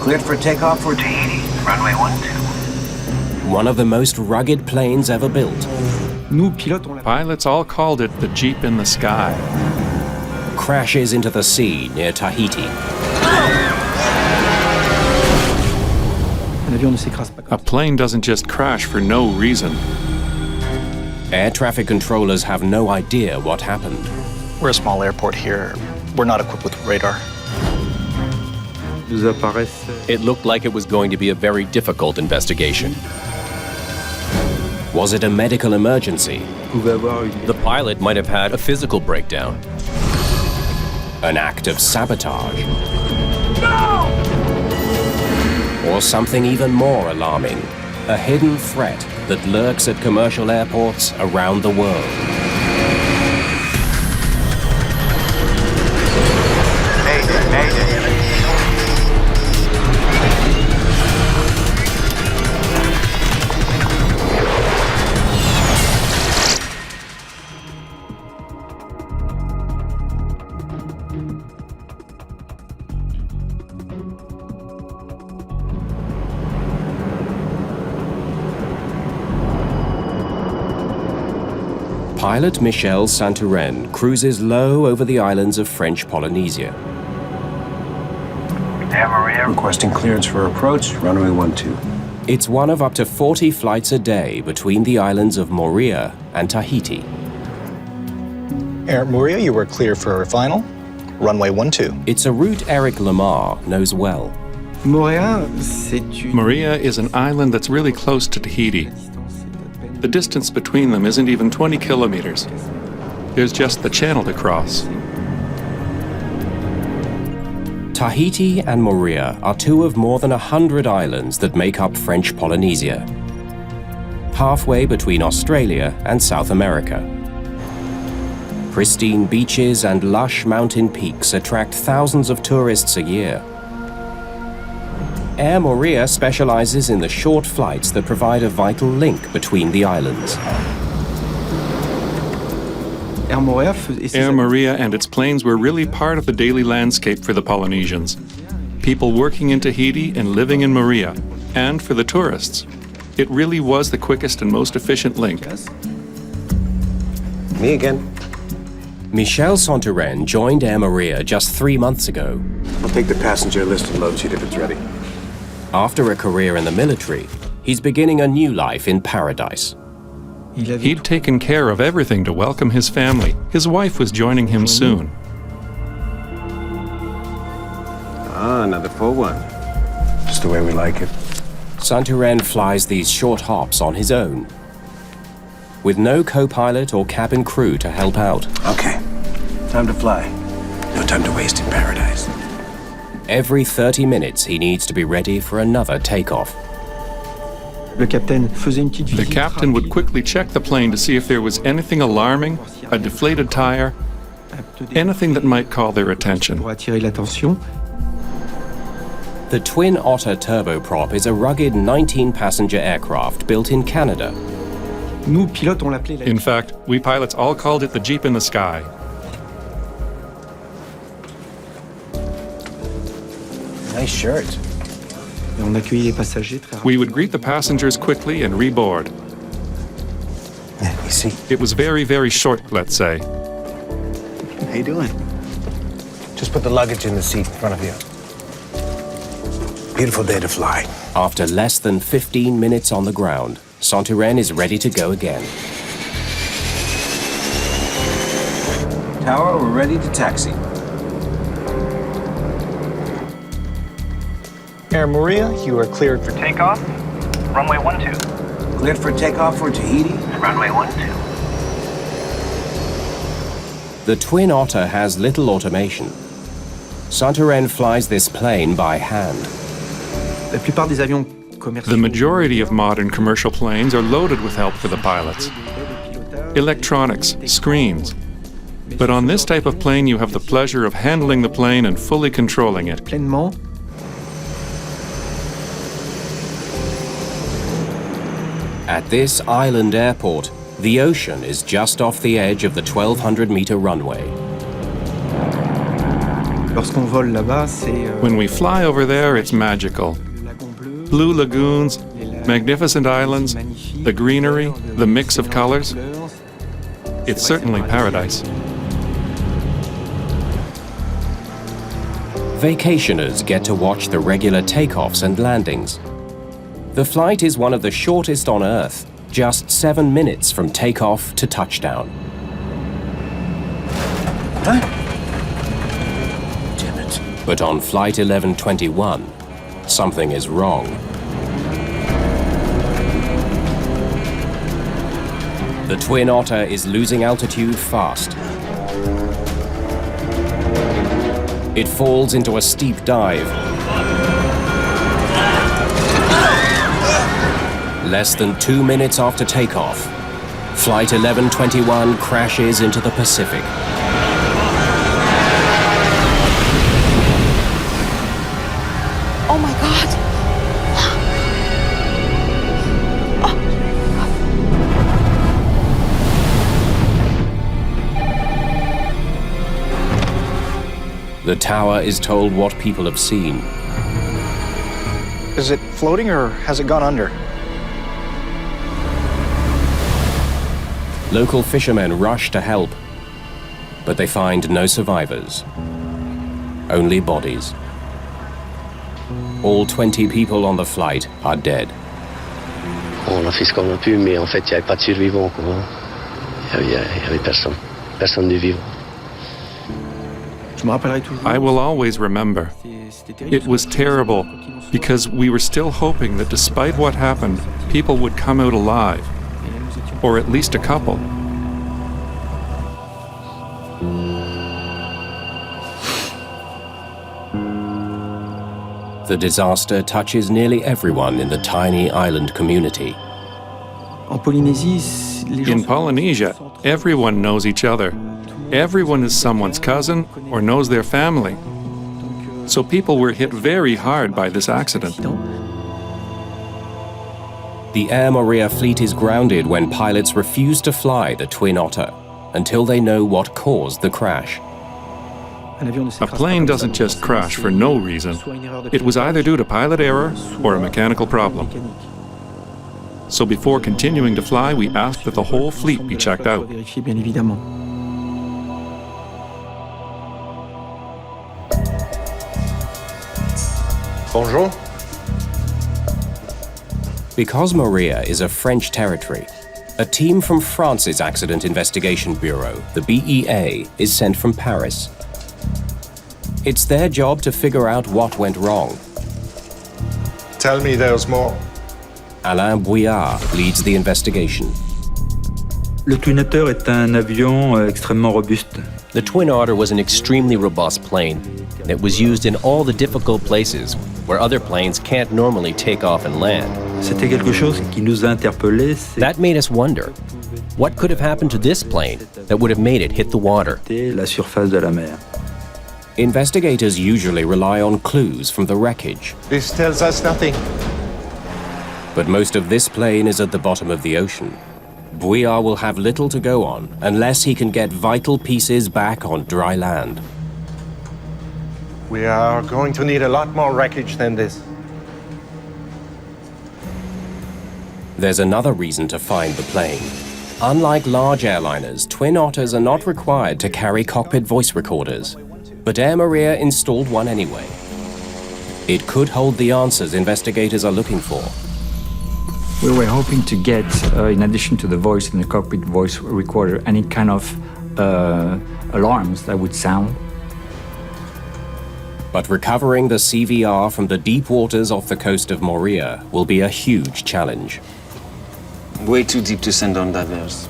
Cleared for takeoff for Tahiti, runway 12. One of the most rugged planes ever built. Pilots all called it the Jeep in the sky. Crashes into the sea near Tahiti. A plane doesn't just crash for no reason. Air traffic controllers have no idea what happened. We're a small airport here. We're not equipped with radar. It looked like it was going to be a very difficult investigation. Was it a medical emergency? The pilot might have had a physical breakdown. An act of sabotage? No! Or something even more alarming, a hidden threat that lurks at commercial airports around the world. Mayday, Mayday. Pilot Michel Santoren cruises low over the islands of French Polynesia. Air Maria requesting clearance for approach, runway 12. It's one of up to 40 flights a day between the islands of Moorea and Tahiti. Air Maria, you were clear for final, runway 12. It's a route Eric Lamar knows well. Moorea is an island that's really close to Tahiti. The distance between them isn't even 20 kilometers. There's just the channel to cross. Tahiti and Moorea are two of more than 100 islands that make up French Polynesia, halfway between Australia and South America. Pristine beaches and lush mountain peaks attract thousands of tourists a year. Air Moorea specializes in the short flights that provide a vital link between the islands. Air Maria and its planes were really part of the daily landscape for the Polynesians. People working in Tahiti and living in Moorea. And for the tourists, it really was the quickest and most efficient link. Me again. Michel Santoren joined Air Moorea just 3 months ago. I'll take the passenger list and load sheet if it's ready. After a career in the military, he's beginning a new life in paradise. He'd taken care of everything to welcome his family. His wife was joining him soon. Ah, another full one. Just the way we like it. Santoren flies these short hops on his own, with no co-pilot or cabin crew to help out. Okay, time to fly. No time to waste in paradise. Every 30 minutes, he needs to be ready for another takeoff. The captain would quickly check the plane to see if there was anything alarming, a deflated tire, anything that might call their attention. The Twin Otter turboprop is a rugged 19-passenger aircraft built in Canada. In fact, we pilots all called it the Jeep in the sky. Nice shirt. We would greet the passengers quickly and reboard. You see. It was very, very short, let's say. How you doing? Just put the luggage in the seat in front of you. Beautiful day to fly. After less than 15 minutes on the ground, Santoren is ready to go again. Tower, we're ready to taxi. Air Maria, you are cleared for takeoff, runway 12. Cleared for takeoff for Tahiti, runway 12. The Twin Otter has little automation. Santoren flies this plane by hand. The majority of modern commercial planes are loaded with help for the pilots. Electronics, screens. But on this type of plane, you have the pleasure of handling the plane and fully controlling it. At this island airport, the ocean is just off the edge of the 1,200-meter runway. Lorsqu'on vole là-bas, c'est When we fly over there, it's magical. Blue lagoons, magnificent islands, the greenery, the mix of colors. It's certainly paradise. Vacationers get to watch the regular takeoffs and landings. The flight is one of the shortest on Earth, just 7 minutes from takeoff to touchdown. Damn it. But on Flight 1121, something is wrong. The Twin Otter is losing altitude fast. It falls into a steep dive. Less than 2 minutes after takeoff, Flight 1121 crashes into the Pacific. Oh my God! The tower is told what people have seen. Is it floating or has it gone under? Local fishermen rush to help, but they find no survivors, only bodies. All 20 people on the flight are dead. On a fait ce qu'on a pu, mais en fait, il n'y avait pas de survivants, quoi. Il n'y avait personne. Personne de vivant. I will always remember. It was terrible because we were still hoping that despite what happened, people would come out alive, or at least a couple. The disaster touches nearly everyone in the tiny island community. In Polynesia, everyone knows each other. Everyone is someone's cousin or knows their family. So people were hit very hard by this accident. The Air Maria fleet is grounded when pilots refuse to fly the Twin Otter until they know what caused the crash. A plane doesn't just crash for no reason. It was either due to pilot error or a mechanical problem. So before continuing to fly, we asked that the whole fleet be checked out. Bonjour. Because Maria is a French territory, a team from France's Accident Investigation Bureau, the BEA, is sent from Paris. It's their job to figure out what went wrong. Tell me there's more. Alain Bouillard leads the investigation. Le Twin Otter est un avion extrêmement robuste. The Twin Otter was an extremely robust plane. It was used in all the difficult places where other planes can't normally take off and land. C'était quelque chose qui nous a interpellés. That made us wonder, what could have happened to this plane that would have made it hit the water? La surface de la mer. Investigators usually rely on clues from the wreckage. This tells us nothing. But most of this plane is at the bottom of the ocean. Bouillard will have little to go on unless he can get vital pieces back on dry land. We are going to need a lot more wreckage than this. There's another reason to find the plane. Unlike large airliners, Twin Otters are not required to carry cockpit voice recorders. But Air Maria installed one anyway. It could hold the answers investigators are looking for. We were hoping to get, in addition to the voice and the cockpit voice recorder, any kind of alarms that would sound. But recovering the CVR from the deep waters off the coast of Morea will be a huge challenge. Way too deep to send on divers.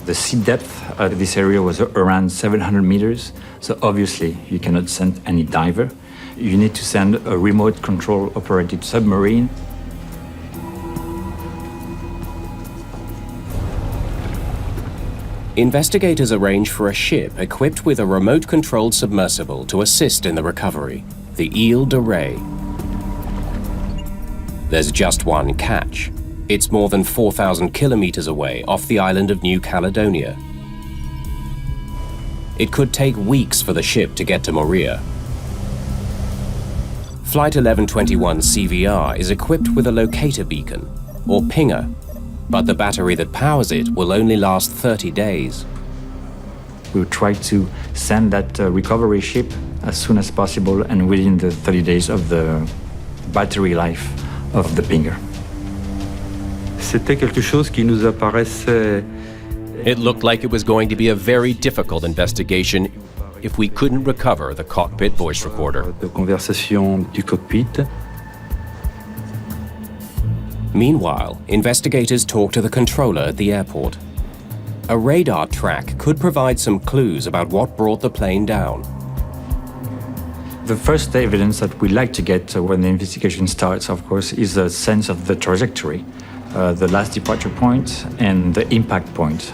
The sea depth of this area was around 700 meters, so obviously you cannot send any diver. You need to send a remote control operated submarine. Investigators arrange for a ship equipped with a remote-controlled submersible to assist in the recovery, the Ile de Ré. There's just one catch. It's more than 4,000 kilometers away off the island of New Caledonia. It could take weeks for the ship to get to Morea, Flight 1121 CVR is equipped with a locator beacon, or pinger, but the battery that powers it will only last 30 days. We try to send that recovery ship as soon as possible and within the 30 days of the battery life of the pinger. C'était quelque chose qui nous apparaissait. It looked like it was going to be a very difficult investigation if we couldn't recover the cockpit voice recorder. De conversation du cockpit. Meanwhile, investigators talk to the controller at the airport. A radar track could provide some clues about what brought the plane down. The first evidence that we like to get when the investigation starts, of course, is a sense of the trajectory, the last departure point and the impact point.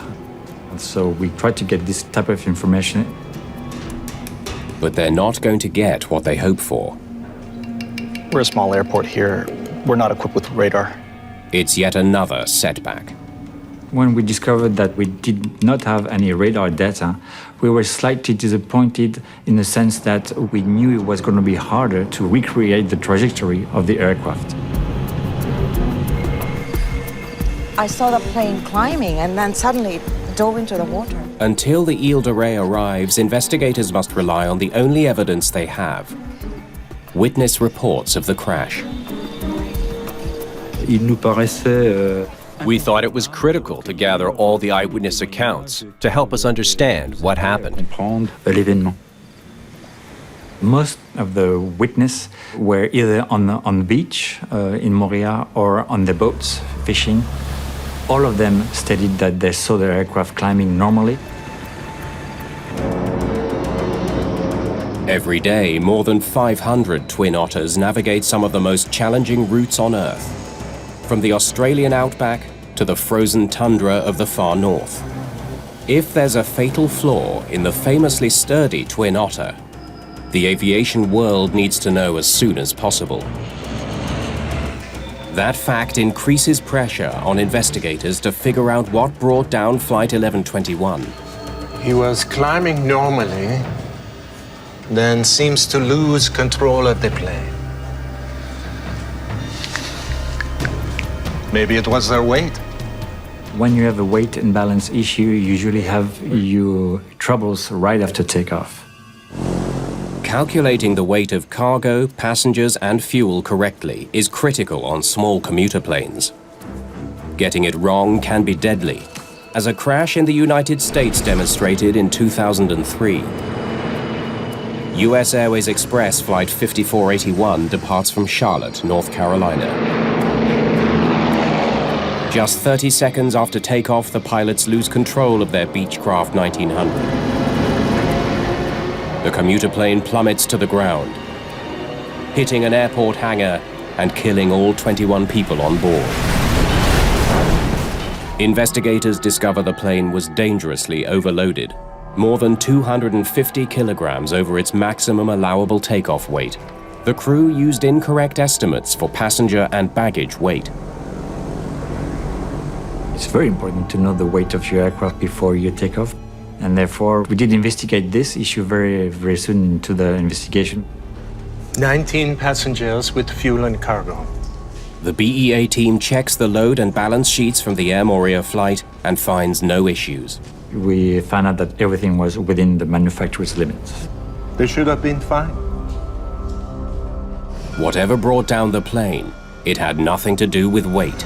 So we try to get this type of information. But they're not going to get what they hope for. We're a small airport here. We're not equipped with radar. It's yet another setback. When we discovered that we did not have any radar data, we were slightly disappointed in the sense that we knew it was going to be harder to recreate the trajectory of the aircraft. I saw the plane climbing and then suddenly dove into the water. Until the Ile de Ré arrives, investigators must rely on the only evidence they have: witness reports of the crash. Il nous paraissait. We thought it was critical to gather all the eyewitness accounts to help us understand what happened. Comprendre l'événement. Most of the witnesses were either on the beach in Moria or on the boats fishing. All of them stated that they saw the aircraft climbing normally. Every day, more than 500 Twin Otters navigate some of the most challenging routes on Earth, from the Australian outback to the frozen tundra of the far north. If there's a fatal flaw in the famously sturdy Twin Otter, the aviation world needs to know as soon as possible. That fact increases pressure on investigators to figure out what brought down Flight 1121. He was climbing normally, then seems to lose control of the plane. Maybe it was their weight. When you have a weight and balance issue, you usually have your troubles right after takeoff. Calculating the weight of cargo, passengers, and fuel correctly is critical on small commuter planes. Getting it wrong can be deadly, as a crash in the United States demonstrated in 2003. US Airways Express Flight 5481 departs from Charlotte, North Carolina. Just 30 seconds after takeoff, the pilots lose control of their Beechcraft 1900. The commuter plane plummets to the ground, hitting an airport hangar and killing all 21 people on board. Investigators discover the plane was dangerously overloaded, more than 250 kilograms over its maximum allowable takeoff weight. The crew used incorrect estimates for passenger and baggage weight. It's very important to know the weight of your aircraft before you take off. And therefore, we did investigate this issue very, very soon into the investigation. 19 passengers with fuel and cargo. The BEA team checks the load and balance sheets from the Air Moria flight and finds no issues. We found out that everything was within the manufacturer's limits. They should have been fine. Whatever brought down the plane, it had nothing to do with weight.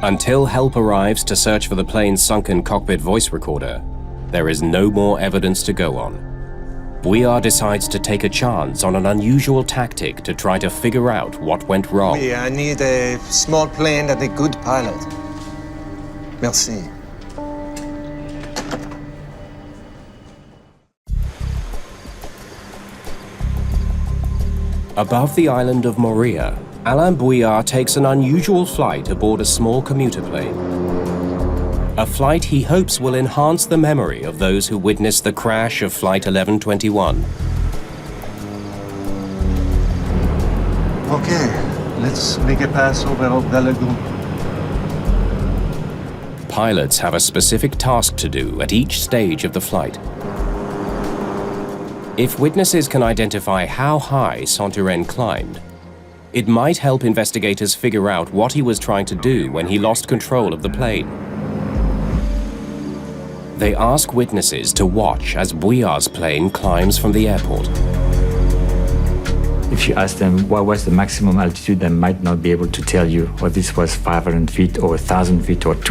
Until help arrives to search for the plane's sunken cockpit voice recorder, there is no more evidence to go on. Bouillard decides to take a chance on an unusual tactic to try to figure out what went wrong. Oui, I need a small plane and a good pilot. Merci. Above the island of Moria, Alain Bouillard takes an unusual flight aboard a small commuter plane. A flight he hopes will enhance the memory of those who witnessed the crash of Flight 1121. Okay, let's make a pass over the lagoon. Pilots have a specific task to do at each stage of the flight. If witnesses can identify how high Santurén climbed, it might help investigators figure out what he was trying to do when he lost control of the plane. They ask witnesses to watch as Bouillard's plane climbs from the airport. If you ask them what was the maximum altitude, they might not be able to tell you, or this was 500 feet or 1,000 feet or 2,000